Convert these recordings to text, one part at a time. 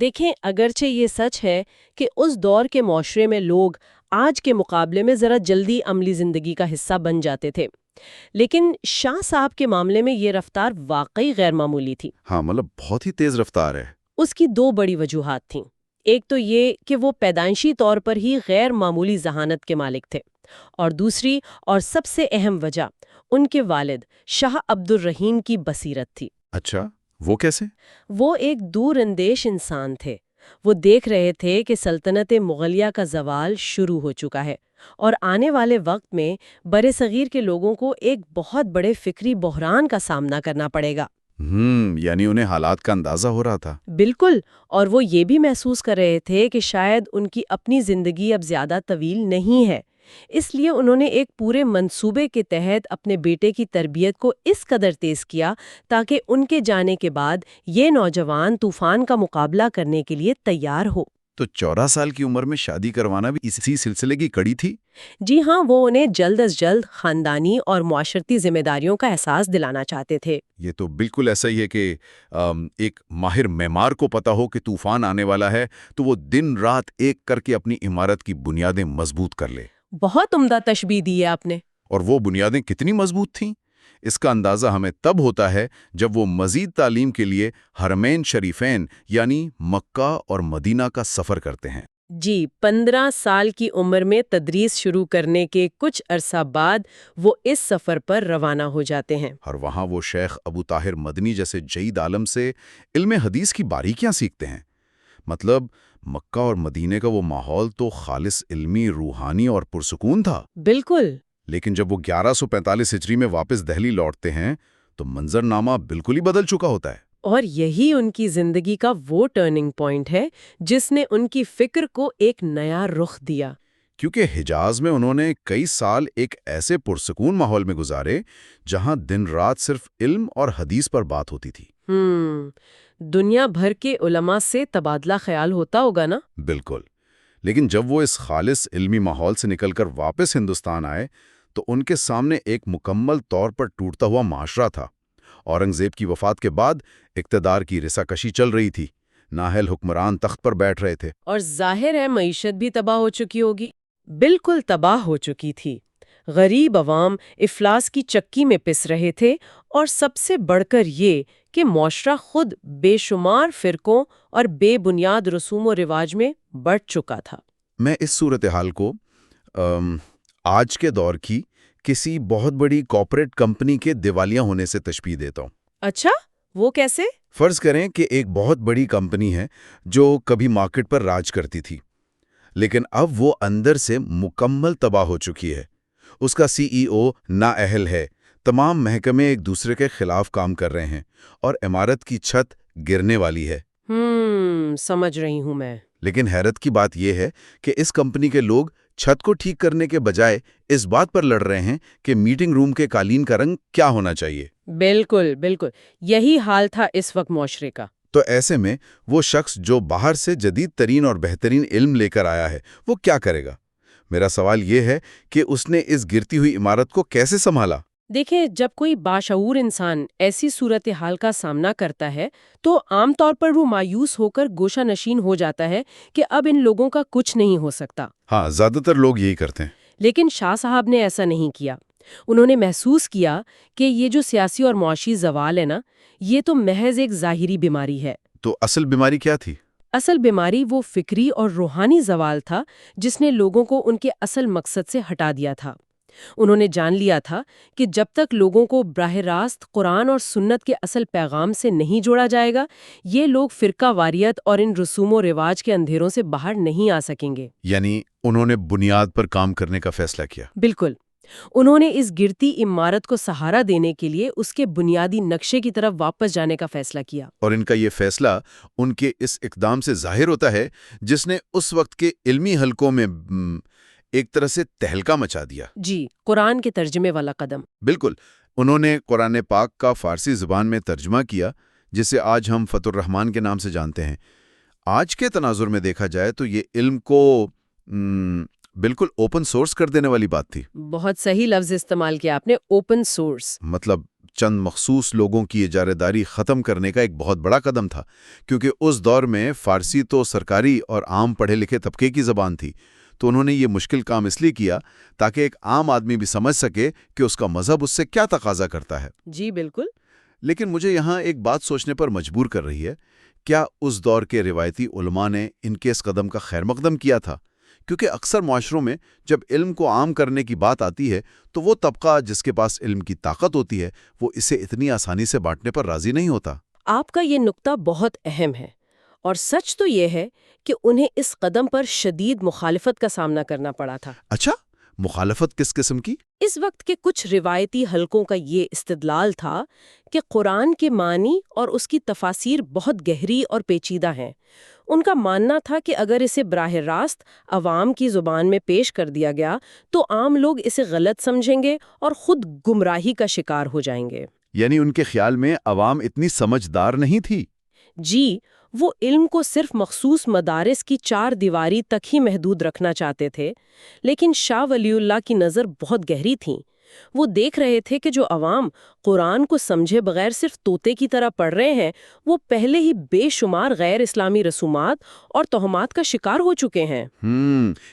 دیکھیں، اگرچہ یہ سچ ہے کہ اس دور کے معاشرے میں لوگ آج کے مقابلے میں ذرا جلدی عملی زندگی کا حصہ بن جاتے تھے، لیکن شاہ صاحب کے معاملے میں یہ رفتار واقعی غیر معمولی تھی۔ ہاں، مطلب بہت ہی تیز رفتار ہے۔ اس کی دو بڑی وجوہات تھیں۔ ایک تو یہ کہ وہ پیدائشی طور پر ہی غیر معمولی ذہانت کے مالک تھے، اور دوسری اور سب سے اہم وجہ ان کے والد شاہ عبد الرحیم کی بصیرت تھی۔ اچھا، وہ کیسے؟ وہ ایک دور اندیش انسان تھے۔ وہ دیکھ رہے تھے کہ سلطنت مغلیہ کا زوال شروع ہو چکا ہے، اور آنے والے وقت میں برصغیر کے لوگوں کو ایک بہت بڑے فکری بحران کا سامنا کرنا پڑے گا۔ یعنی انہیں حالات کا اندازہ ہو رہا تھا۔ بالکل، اور وہ یہ بھی محسوس کر رہے تھے کہ شاید ان کی اپنی زندگی اب زیادہ طویل نہیں ہے۔ اس لیے انہوں نے ایک پورے منصوبے کے تحت اپنے بیٹے کی تربیت کو اس قدر تیز کیا تاکہ ان کے جانے کے بعد یہ نوجوان طوفان کا مقابلہ کرنے کے لیے تیار ہو۔ تو 14 سال کی عمر میں شادی کروانا بھی اسی سلسلے کی کڑی تھی؟ جی ہاں، وہ انہیں جلد از جلد خاندانی اور معاشرتی ذمہ داریوں کا احساس دلانا چاہتے تھے۔ یہ تو بالکل ایسا ہی ہے کہ ایک ماہر معمار کو پتا ہو کہ طوفان آنے والا ہے تو وہ دن رات ایک کر کے اپنی عمارت کی بنیادیں مضبوط کر لے۔ بہت عمدہ تشبیہ دی ہے آپ نے۔ اور وہ بنیادیں کتنی مضبوط تھیں؟ اس کا اندازہ ہمیں تب ہوتا ہے جب وہ مزید تعلیم کے لیے حرمین شریفین یعنی مکہ اور مدینہ کا سفر کرتے ہیں۔ جی، 15 سال کی عمر میں تدریس شروع کرنے کے کچھ عرصہ بعد وہ اس سفر پر روانہ ہو جاتے ہیں۔ اور وہاں وہ شیخ ابو طاہر مدنی جیسے جید عالم سے علم حدیث کی باریکیاں سیکھتے ہیں۔ مطلب مکہ اور مدینے کا وہ ماحول تو خالص علمی، روحانی اور پرسکون تھا۔ بالکل۔ لیکن جب وہ 1145 ہجری میں واپس دہلی لوٹتے ہیں تو منظرنامہ بالکل ہی بدل چکا ہوتا ہے۔ اور یہی ان کی زندگی کا وہ ٹرننگ پوائنٹ ہے جس نے ان کی فکر کو ایک نیا رخ دیا۔ کیونکہ حجاز میں انہوں نے کئی سال ایک ایسے پرسکون ماحول میں گزارے جہاں دن رات صرف علم اور حدیث پر بات ہوتی تھی۔ دنیا بھر کے علماء سے تبادلہ خیال ہوتا ہوگا نا؟ بالکل۔ لیکن جب وہ اس خالص علمی ماحول سے نکل کر واپس ہندوستان آئے تو ان کے سامنے ایک مکمل طور پر ٹوٹتا ہوا معاشرہ تھا۔ اورنگزیب کی وفات کے بعد اقتدار کی رساکشی چل رہی تھی، نااہل حکمران تخت پر بیٹھ رہے تھے۔ اور ظاہر ہے معیشت بھی تباہ ہو چکی ہوگی۔ بالکل تباہ ہو چکی تھی۔ غریب عوام افلاس کی چکی میں پس رہے تھے، اور سب سے بڑھ کر یہ کہ معاشرہ خود بے شمار فرقوں اور بے بنیاد رسوم و رواج میں بڑھ چکا تھا۔ میں اس صورتحال کو آج کے دور کی کسی بہت بڑی کارپوریٹ کمپنی کے دیوالیہ ہونے سے تشبیہ دیتا ہوں۔ اچھا، وہ کیسے؟ فرض کریں کہ ایک بہت بڑی کمپنی ہے جو کبھی مارکیٹ پر راج کرتی تھی، لیکن اب وہ اندر سے مکمل تباہ ہو چکی ہے۔ اس کا سی ای او نااہل ہے، تمام محکمے ایک دوسرے کے خلاف کام کر رہے ہیں، اور عمارت کی چھت گرنے والی ہے۔ سمجھ رہی ہوں میں۔ لیکن حیرت کی بات یہ ہے کہ اس کمپنی کے لوگ چھت کو ٹھیک کرنے کے بجائے اس بات پر لڑ رہے ہیں کہ میٹنگ روم کے قالین کا رنگ کیا ہونا چاہیے۔ بالکل بالکل، یہی حال تھا اس وقت معاشرے کا۔ تو ایسے میں وہ شخص جو باہر سے جدید ترین اور بہترین علم لے کر آیا ہے وہ کیا کرے گا؟ میرا سوال یہ ہے کہ اس نے اس گرتی ہوئی عمارت کو کیسے سنبھالا؟ دیکھیں، جب کوئی باشعور انسان ایسی صورتحال کا سامنا کرتا ہے تو عام طور پر وہ مایوس ہو کر گوشہ نشین ہو جاتا ہے کہ اب ان لوگوں کا کچھ نہیں ہو سکتا۔ ہاں، زیادہ تر لوگ یہی کرتے ہیں۔ لیکن شاہ صاحب نے ایسا نہیں کیا۔ انہوں نے محسوس کیا کہ یہ جو سیاسی اور معاشی زوال ہے نا، یہ تو محض ایک ظاہری بیماری ہے۔ تو اصل بیماری کیا تھی؟ اصل بیماری وہ فکری اور روحانی زوال تھا جس نے لوگوں کو ان کے اصل مقصد سے ہٹا دیا تھا۔ انہوں نے جان لیا تھا کہ جب تک لوگوں کو براہ راست قرآن اور سنت کے اصل پیغام سے نہیں جوڑا جائے گا، یہ لوگ فرقہ واریت اور ان رسوم و رواج کے اندھیروں سے باہر نہیں آ سکیں گے۔ یعنی انہوں نے بنیاد پر کام کرنے کا فیصلہ کیا۔ بالکل۔ انہوں نے اس گرتی عمارت کو سہارا دینے کے لیے اس کے بنیادی نقشے کی طرف واپس جانے کا فیصلہ کیا۔ اور ان کا یہ فیصلہ ان کے اس اقدام سے ظاہر ہوتا ہے جس نے اس وقت کے علمی حلقوں میں ایک طرح سے تہلکہ مچا دیا۔ جی، قرآن کے ترجمے والا قدم۔ بالکل، انہوں نے قرآن پاک کا فارسی زبان میں ترجمہ کیا، جسے آج ہم فتح الرحمان کے نام سے جانتے ہیں۔ آج کے تناظر میں دیکھا جائے تو یہ علم کو بالکل اوپن سورس کر دینے والی بات تھی۔ بہت صحیح لفظ استعمال کیا آپ نے، اوپن سورس۔ مطلب چند مخصوص لوگوں کی اجارہ ختم کرنے کا ایک بہت بڑا قدم تھا، کیونکہ اس دور میں فارسی تو سرکاری اور عام پڑھے لکھے طبقے کی زبان تھی، تو انہوں نے یہ مشکل کام اس لیے کیا تاکہ ایک عام آدمی بھی سمجھ سکے کہ اس کا مذہب اس سے کیا تقاضا کرتا ہے۔ جی بالکل۔ لیکن مجھے یہاں ایک بات سوچنے پر مجبور کر رہی ہے، کیا اس دور کے روایتی علماء نے ان کے اس قدم کا خیر مقدم کیا تھا؟ کیونکہ اکثر معاشروں میں جب علم کو عام کرنے کی بات آتی ہے تو وہ طبقہ جس کے پاس علم کی طاقت ہوتی ہے وہ اسے اتنی آسانی سے بانٹنے پر راضی نہیں ہوتا۔ آپ کا یہ نقطہ بہت اہم ہے، اور سچ تو یہ ہے کہ انہیں اس قدم پر شدید مخالفت کا سامنا کرنا پڑا تھا۔ اچھا، مخالفت کس قسم کی؟ اس وقت کے کچھ روایتی حلقوں کا یہ استدلال تھا کہ قرآن کے معنی اور اس کی تفاسیر بہت گہری اور پیچیدہ ہیں۔ ان کا ماننا تھا کہ اگر اسے براہ راست عوام کی زبان میں پیش کر دیا گیا تو عام لوگ اسے غلط سمجھیں گے اور خود گمراہی کا شکار ہو جائیں گے۔ یعنی ان کے خیال میں عوام اتنی سمجھدار نہیں تھی؟ جی، وہ علم کو صرف مخصوص مدارس کی 4 دیواری تک ہی محدود رکھنا چاہتے تھے، لیکن شاہ ولی اللہ کی نظر بہت گہری تھیں۔ وہ دیکھ رہے تھے کہ جو عوام قرآن کو سمجھے بغیر صرف طوطے کی طرح پڑھ رہے ہیں، وہ پہلے ہی بے شمار غیر اسلامی رسومات اور توہمات کا شکار ہو چکے ہیں۔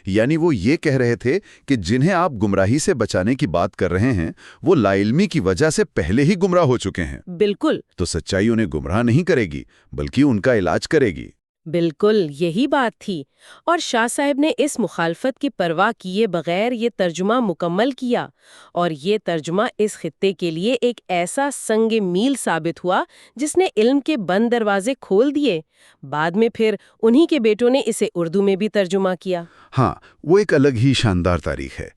یعنی وہ یہ کہہ رہے تھے کہ جنہیں آپ گمراہی سے بچانے کی بات کر رہے ہیں وہ لا علمی کی وجہ سے پہلے ہی گمراہ ہو چکے ہیں۔ بالکل۔ تو سچائی انہیں گمراہ نہیں کرے گی بلکہ ان کا علاج کرے گی۔ بالکل یہی بات تھی، اور شاہ صاحب نے اس مخالفت کی پرواہ کیے بغیر یہ ترجمہ مکمل کیا، اور یہ ترجمہ اس خطے کے لیے ایک ایسا سنگ میل ثابت ہوا جس نے علم کے بند دروازے کھول دیے۔ بعد میں پھر انہی کے بیٹوں نے اسے اردو میں بھی ترجمہ کیا۔ ہاں، وہ ایک الگ ہی شاندار تاریخ ہے،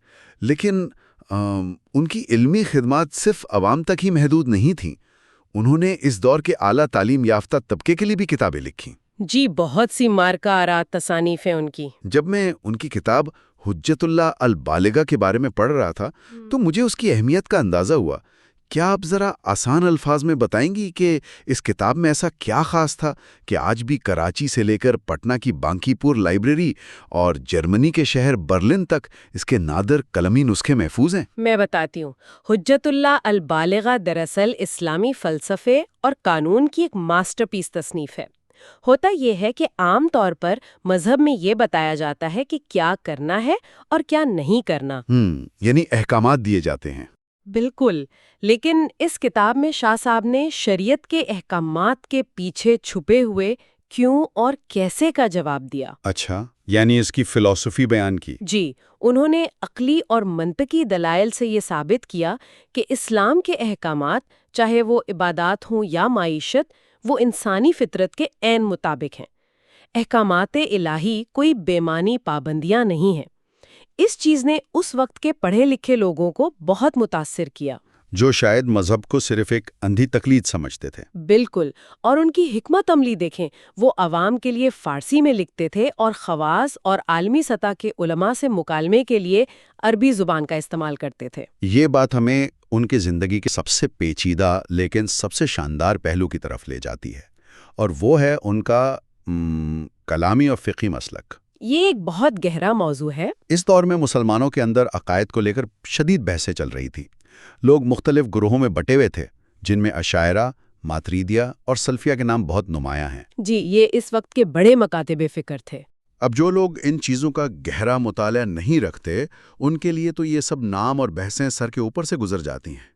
لیکن ان کی علمی خدمات صرف عوام تک ہی محدود نہیں تھیں۔ انہوں نے اس دور کے اعلیٰ تعلیم یافتہ طبقے کے لیے بھی کتابیں لکھیں۔ جی، بہت سی مارکہ آرات تصانیف ہیں ان کی۔ جب میں ان کی کتاب حجت اللہ البالغہ کے بارے میں پڑھ رہا تھا تو مجھے اس کی اہمیت کا اندازہ ہوا۔ کیا آپ ذرا آسان الفاظ میں بتائیں گی کہ اس کتاب میں ایسا کیا خاص تھا کہ آج بھی کراچی سے لے کر پٹنہ کی بانکی پور لائبریری اور جرمنی کے شہر برلن تک اس کے نادر قلمی نسخے محفوظ ہیں؟ میں بتاتی ہوں۔ حجت اللہ البالغہ دراصل اسلامی فلسفے اور قانون کی ایک ماسٹر پیس تصنیف ہے۔ ہوتا یہ ہے کہ عام طور پر مذہب میں یہ بتایا جاتا ہے کہ کیا کرنا ہے اور کیا نہیں کرنا۔ یعنی احکامات دیے جاتے ہیں۔ بالکل، لیکن اس کتاب میں شاہ صاحب نے شریعت کے احکامات کے پیچھے چھپے ہوئے کیوں اور کیسے کا جواب دیا۔ اچھا، یعنی اس کی فلسفی بیان کی۔ جی، انہوں نے عقلی اور منطقی دلائل سے یہ ثابت کیا کہ اسلام کے احکامات، چاہے وہ عبادات ہوں یا معیشت، وہ انسانی فطرت کے عین مطابق ہیں۔ احکامات الہی کوئی بے معنی پابندیاں نہیں ہیں۔ اس چیز نے اس وقت کے پڑھے لکھے لوگوں کو بہت متاثر کیا، جو شاید مذہب کو صرف ایک اندھی تقلید سمجھتے تھے۔ بالکل، اور ان کی حکمت عملی دیکھیں، وہ عوام کے لیے فارسی میں لکھتے تھے اور خواص اور عالمی سطح کے علماء سے مکالمے کے لیے عربی زبان کا استعمال کرتے تھے۔ یہ بات ہمیں ان کی زندگی کے سب سے پیچیدہ لیکن سب سے شاندار پہلو کی طرف لے جاتی ہے، اور وہ ہے ان کا کلامی اور فقہی مسلک۔ یہ ایک بہت گہرا موضوع ہے۔ اس دور میں مسلمانوں کے اندر عقائد کو لے کر شدید بحثیں چل رہی تھی۔ لوگ مختلف گروہوں میں بٹے ہوئے تھے، جن میں اشاعرہ، ماتریدیہ اور سلفیہ کے نام بہت نمایاں ہیں۔ جی، یہ اس وقت کے بڑے مکاتب فکر تھے۔ اب جو لوگ ان چیزوں کا گہرا مطالعہ نہیں رکھتے، ان کے لیے تو یہ سب نام اور بحثیں سر کے اوپر سے گزر جاتی ہیں۔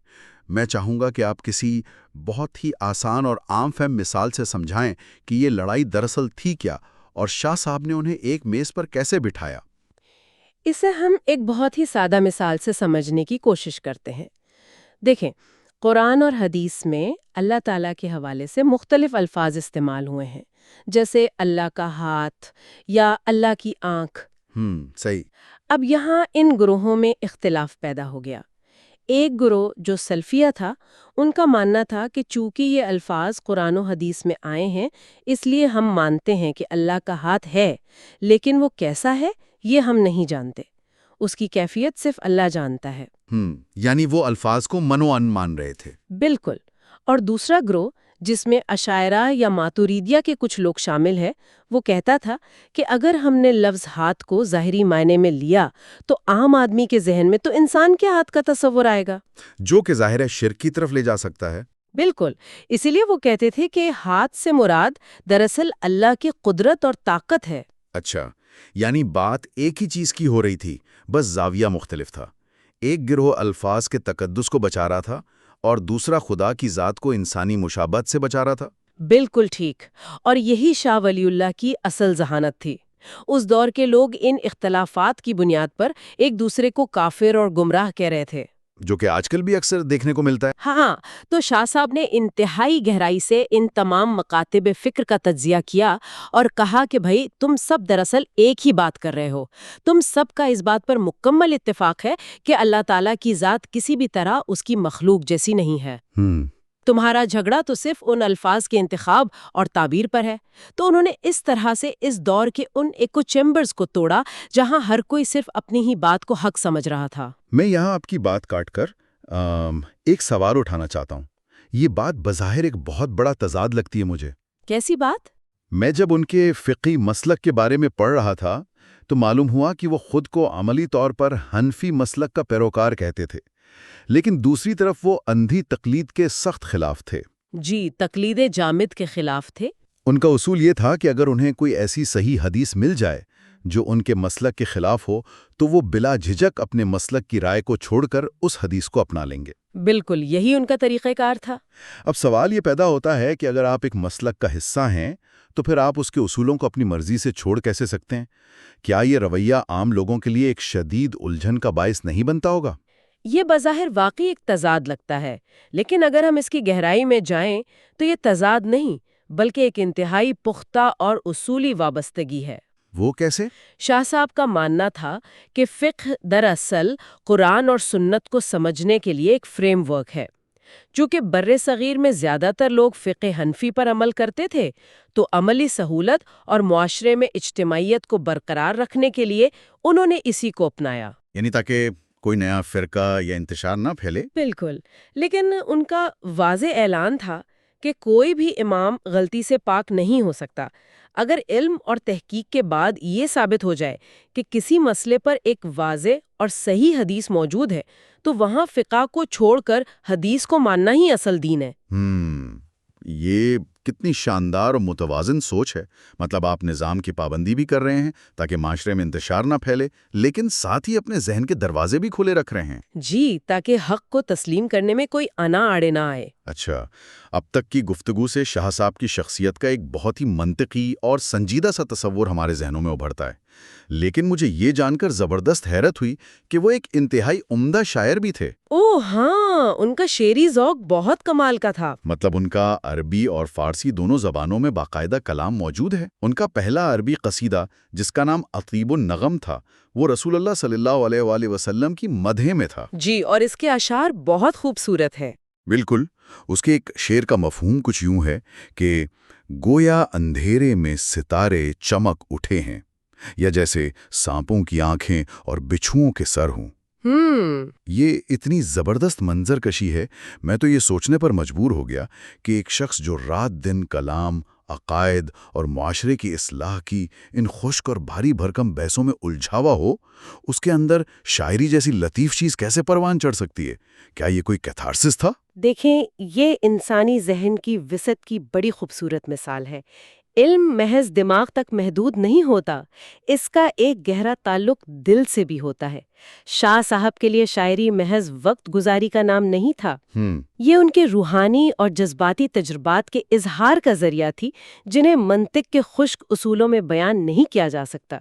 میں چاہوں گا کہ آپ کسی بہت ہی آسان اور عام فہم مثال سے سمجھائیں کہ یہ لڑائی دراصل تھی کیا اور شاہ صاحب نے انہیں ایک میز پر کیسے بٹھایا۔ اسے ہم ایک بہت ہی سادہ مثال سے سمجھنے کی کوشش کرتے ہیں۔ دیکھیں، قرآن اور حدیث میں اللہ تعالیٰ کے حوالے سے مختلف الفاظ استعمال ہوئے ہیں، جیسے اللہ کا ہاتھ یا اللہ کی آنکھ۔ صحیح۔ اب یہاں ان گروہوں میں اختلاف پیدا ہو گیا۔ ایک گروہ جو سلفیہ تھا، ان کا ماننا تھا کہ چونکہ یہ الفاظ قرآن و حدیث میں آئے ہیں، اس لیے ہم مانتے ہیں کہ اللہ کا ہاتھ ہے، لیکن وہ کیسا ہے یہ ہم نہیں جانتے، اس کی کیفیت صرف اللہ جانتا ہے۔ یعنی وہ الفاظ کو من و ان مان رہے تھے۔ بالکل۔ اور دوسرا گروہ جس میں اشاعرہ یا ماتوریدیہ کے کچھ لوگ شامل ہیں، وہ کہتا تھا کہ اگر ہم نے لفظ ہاتھ کو ظاہری معنی میں لیا تو عام آدمی کے ذہن میں تو انسان کے ہاتھ کا تصور آئے گا، جو کہ ظاہر ہے شرک کی طرف لے جا سکتا ہے۔ بالکل۔ اسی لیے وہ کہتے تھے کہ ہاتھ سے مراد دراصل اللہ کی قدرت اور طاقت ہے۔ اچھا، یعنی بات ایک ہی چیز کی ہو رہی تھی، بس زاویہ مختلف تھا۔ ایک گروہ الفاظ کے تقدس کو بچا رہا تھا اور دوسرا خدا کی ذات کو انسانی مشابہت سے بچا رہا تھا۔ بالکل ٹھیک، اور یہی شاہ ولی اللہ کی اصل ذہانت تھی۔ اس دور کے لوگ ان اختلافات کی بنیاد پر ایک دوسرے کو کافر اور گمراہ کہہ رہے تھے، جو کہ آج کل بھی اکثر دیکھنے کو ملتا ہے۔ ہاں، تو شاہ صاحب نے انتہائی گہرائی سے ان تمام مکاتب فکر کا تجزیہ کیا اور کہا کہ بھائی تم سب دراصل ایک ہی بات کر رہے ہو، تم سب کا اس بات پر مکمل اتفاق ہے کہ اللہ تعالیٰ کی ذات کسی بھی طرح اس کی مخلوق جیسی نہیں ہے۔ تمہارا جھگڑا تو صرف ان الفاظ کے انتخاب اور تعبیر پر ہے۔ تو انہوں نے اس طرح سے اس دور کے ان ایکو چیمبرز کو توڑا جہاں ہر کوئی صرف اپنی ہی بات کو حق سمجھ رہا تھا۔ میں یہاں آپ کی بات کاٹ کر ایک سوال اٹھانا چاہتا ہوں۔ یہ بات بظاہر ایک بہت بڑا تضاد لگتی ہے مجھے۔ کیسی بات؟ میں جب ان کے فقہی مسلک کے بارے میں پڑھ رہا تھا تو معلوم ہوا کہ وہ خود کو عملی طور پر حنفی مسلک کا پیروکار کہتے تھے، لیکن دوسری طرف وہ اندھی تقلید کے سخت خلاف تھے۔ جی، تقلید جامد کے خلاف تھے۔ ان کا اصول یہ تھا کہ اگر انہیں کوئی ایسی صحیح حدیث مل جائے جو ان کے مسلک کے خلاف ہو تو وہ بلا جھجک اپنے مسلک کی رائے کو چھوڑ کر اس حدیث کو اپنا لیں گے۔ بالکل یہی ان کا طریقہ کار تھا۔ اب سوال یہ پیدا ہوتا ہے کہ اگر آپ ایک مسلک کا حصہ ہیں تو پھر آپ اس کے اصولوں کو اپنی مرضی سے چھوڑ کیسے سکتے ہیں؟ کیا یہ رویہ عام لوگوں کے لیے ایک شدید الجھن کا باعث نہیں بنتا ہوگا؟ یہ بظاہر واقعی ایک تضاد لگتا ہے، لیکن اگر ہم اس کی گہرائی میں جائیں تو یہ تضاد نہیں بلکہ ایک انتہائی پختہ اور اصولی وابستگی ہے۔ وہ کیسے؟ شاہ صاحب کا ماننا تھا کہ فقہ دراصل قرآن اور سنت کو سمجھنے کے لیے ایک فریم ورک ہے۔ چونکہ بر صغیر میں زیادہ تر لوگ فقہ حنفی پر عمل کرتے تھے، تو عملی سہولت اور معاشرے میں اجتماعیت کو برقرار رکھنے کے لیے انہوں نے اسی کو اپنایا۔ یعنی تاکہ کوئی نیا فرقہ یا انتشار نہ پھیلے؟ بالکل، لیکن ان کا واضح اعلان تھا کہ کوئی بھی امام غلطی سے پاک نہیں ہو سکتا۔ اگر علم اور تحقیق کے بعد یہ ثابت ہو جائے کہ کسی مسئلے پر ایک واضح اور صحیح حدیث موجود ہے تو وہاں فقہ کو چھوڑ کر حدیث کو ماننا ہی اصل دین ہے۔ یہ کتنی شاندار اور متوازن سوچ ہے۔ مطلب آپ نظام کی پابندی بھی کر رہے ہیں تاکہ معاشرے میں انتشار نہ پھیلے، لیکن ساتھ ہی اپنے ذہن کے دروازے بھی کھلے رکھ رہے ہیں۔ جی، تاکہ حق کو تسلیم کرنے میں کوئی انا آڑے نہ آئے۔ اچھا، اب تک کی گفتگو سے شاہ صاحب کی شخصیت کا ایک بہت ہی منطقی اور سنجیدہ سا تصور ہمارے ذہنوں میں ابھرتا ہے، لیکن مجھے یہ جان کر زبردست حیرت ہوئی کہ وہ ایک انتہائی عمدہ شاعر بھی تھے۔ اوہ ہاں، ان کا شعری ذوق بہت کمال کا تھا۔ مطلب ان کا عربی اور فارسی دونوں زبانوں میں باقاعدہ کلام موجود ہے۔ ان کا پہلا عربی قصیدہ جس کا نام اطیب النغم تھا وہ رسول اللہ صلی اللہ علیہ وآلہ وسلم کی مدح میں تھا۔ جی، اور اس کے اشعار بہت خوبصورت ہے۔ بالکل، اس کے ایک شعر کا مفہوم کچھ یوں ہے کہ گویا اندھیرے میں ستارے چمک اٹھے ہیں، یا جیسے سانپوں کی آنکھیں اور بچھوؤں کے سر ہوں۔ یہ اتنی زبردست منظر کشی ہے، میں تو یہ سوچنے پر مجبور ہو گیا کہ ایک شخص جو رات دن کلام، عقائد اور معاشرے کی اصلاح کی ان خشک اور بھاری بھرکم بحثوں میں الجھا ہوا ہو، اس کے اندر شاعری جیسی لطیف چیز کیسے پروان چڑھ سکتی ہے؟ کیا یہ کوئی کیتھارسس تھا؟ دیکھیں، یہ انسانی ذہن کی وسعت کی بڑی خوبصورت مثال ہے۔ علم محض دماغ تک محدود نہیں ہوتا، اس کا ایک گہرا تعلق دل سے بھی ہوتا ہے۔ شاہ صاحب کے لیے شاعری محض وقت گزاری کا نام نہیں تھا، یہ ان کے روحانی اور جذباتی تجربات کے اظہار کا ذریعہ تھی جنہیں منطق کے خشک اصولوں میں بیان نہیں کیا جا سکتا۔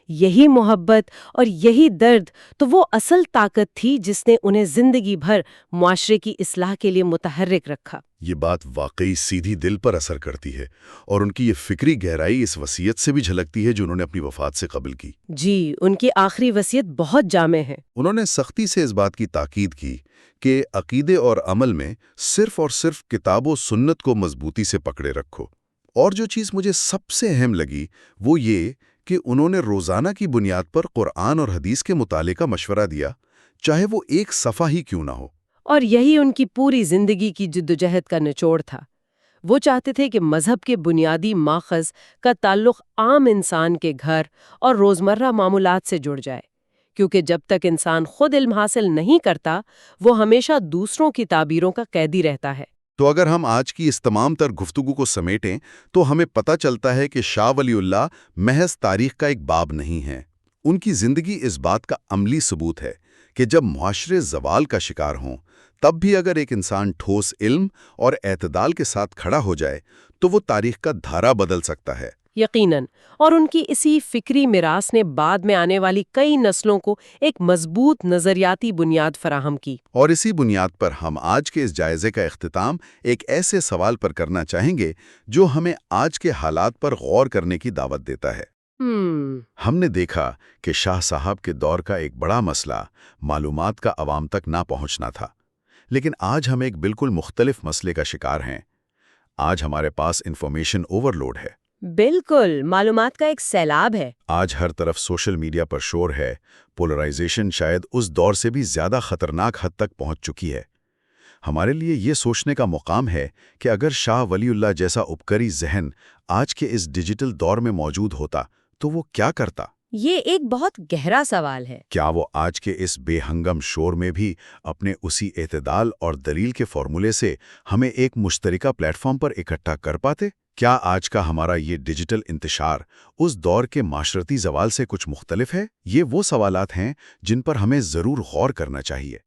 یہی محبت اور یہی درد تو وہ اصل طاقت تھی جس نے انہیں زندگی بھر معاشرے کی اصلاح کے لیے متحرک رکھا۔ یہ بات واقعی سیدھی دل پر اثر کرتی ہے، اور ان کی یہ فکری گہرائی اس وصیت سے بھی جھلکتی ہے جو انہوں نے اپنی وفات سے قبل کی۔ جی، ان کی آخری وصیت بہت جامع ہے۔ انہوں نے سختی سے اس بات کی تاکید کی کہ عقیدے اور عمل میں صرف اور صرف کتاب و سنت کو مضبوطی سے پکڑے رکھو۔ اور جو چیز مجھے سب سے اہم لگی وہ یہ کہ انہوں نے روزانہ کی بنیاد پر قرآن اور حدیث کے مطالعے کا مشورہ دیا، چاہے وہ ایک صفحہ ہی کیوں نہ ہو۔ اور یہی ان کی پوری زندگی کی جدوجہد کا نچوڑ تھا۔ وہ چاہتے تھے کہ مذہب کے بنیادی ماخذ کا تعلق عام انسان کے گھر اور روزمرہ معمولات سے جڑ جائے، کیونکہ جب تک انسان خود علم حاصل نہیں کرتا وہ ہمیشہ دوسروں کی تعبیروں کا قیدی رہتا ہے۔ تو اگر ہم آج کی اس تمام تر گفتگو کو سمیٹیں تو ہمیں پتہ چلتا ہے کہ شاہ ولی اللہ محض تاریخ کا ایک باب نہیں ہے۔ ان کی زندگی اس بات کا عملی ثبوت ہے کہ جب معاشرے زوال کا شکار ہوں تب بھی اگر ایک انسان ٹھوس علم اور اعتدال کے ساتھ کھڑا ہو جائے تو وہ تاریخ کا دھارا بدل سکتا ہے۔ یقیناً، اور ان کی اسی فکری میراث نے بعد میں آنے والی کئی نسلوں کو ایک مضبوط نظریاتی بنیاد فراہم کی۔ اور اسی بنیاد پر ہم آج کے اس جائزے کا اختتام ایک ایسے سوال پر کرنا چاہیں گے جو ہمیں آج کے حالات پر غور کرنے کی دعوت دیتا ہے۔ ہم نے دیکھا کہ شاہ صاحب کے دور کا ایک بڑا مسئلہ معلومات کا عوام تک نہ پہنچنا تھا، لیکن آج ہم ایک بالکل مختلف مسئلے کا شکار ہیں۔ آج ہمارے پاس انفارمیشن اوورلوڈ ہے۔ بالکل، معلومات کا ایک سیلاب ہے۔ آج ہر طرف سوشل میڈیا پر شور ہے، پولرائزیشن شاید اس دور سے بھی زیادہ خطرناک حد تک پہنچ چکی ہے۔ ہمارے لیے یہ سوچنے کا مقام ہے کہ اگر شاہ ولی اللہ جیسا عبقری ذہن آج کے اس ڈیجیٹل دور میں موجود ہوتا تو وہ کیا کرتا؟ یہ ایک بہت گہرا سوال ہے۔ کیا وہ آج کے اس بے ہنگم شور میں بھی اپنے اسی اعتدال اور دلیل کے فارمولے سے ہمیں ایک مشترکہ پلیٹ فارم پر اکٹھا کر پاتے؟ کیا آج کا ہمارا یہ ڈیجیٹل انتشار اس دور کے معاشرتی زوال سے کچھ مختلف ہے؟ یہ وہ سوالات ہیں جن پر ہمیں ضرور غور کرنا چاہیے۔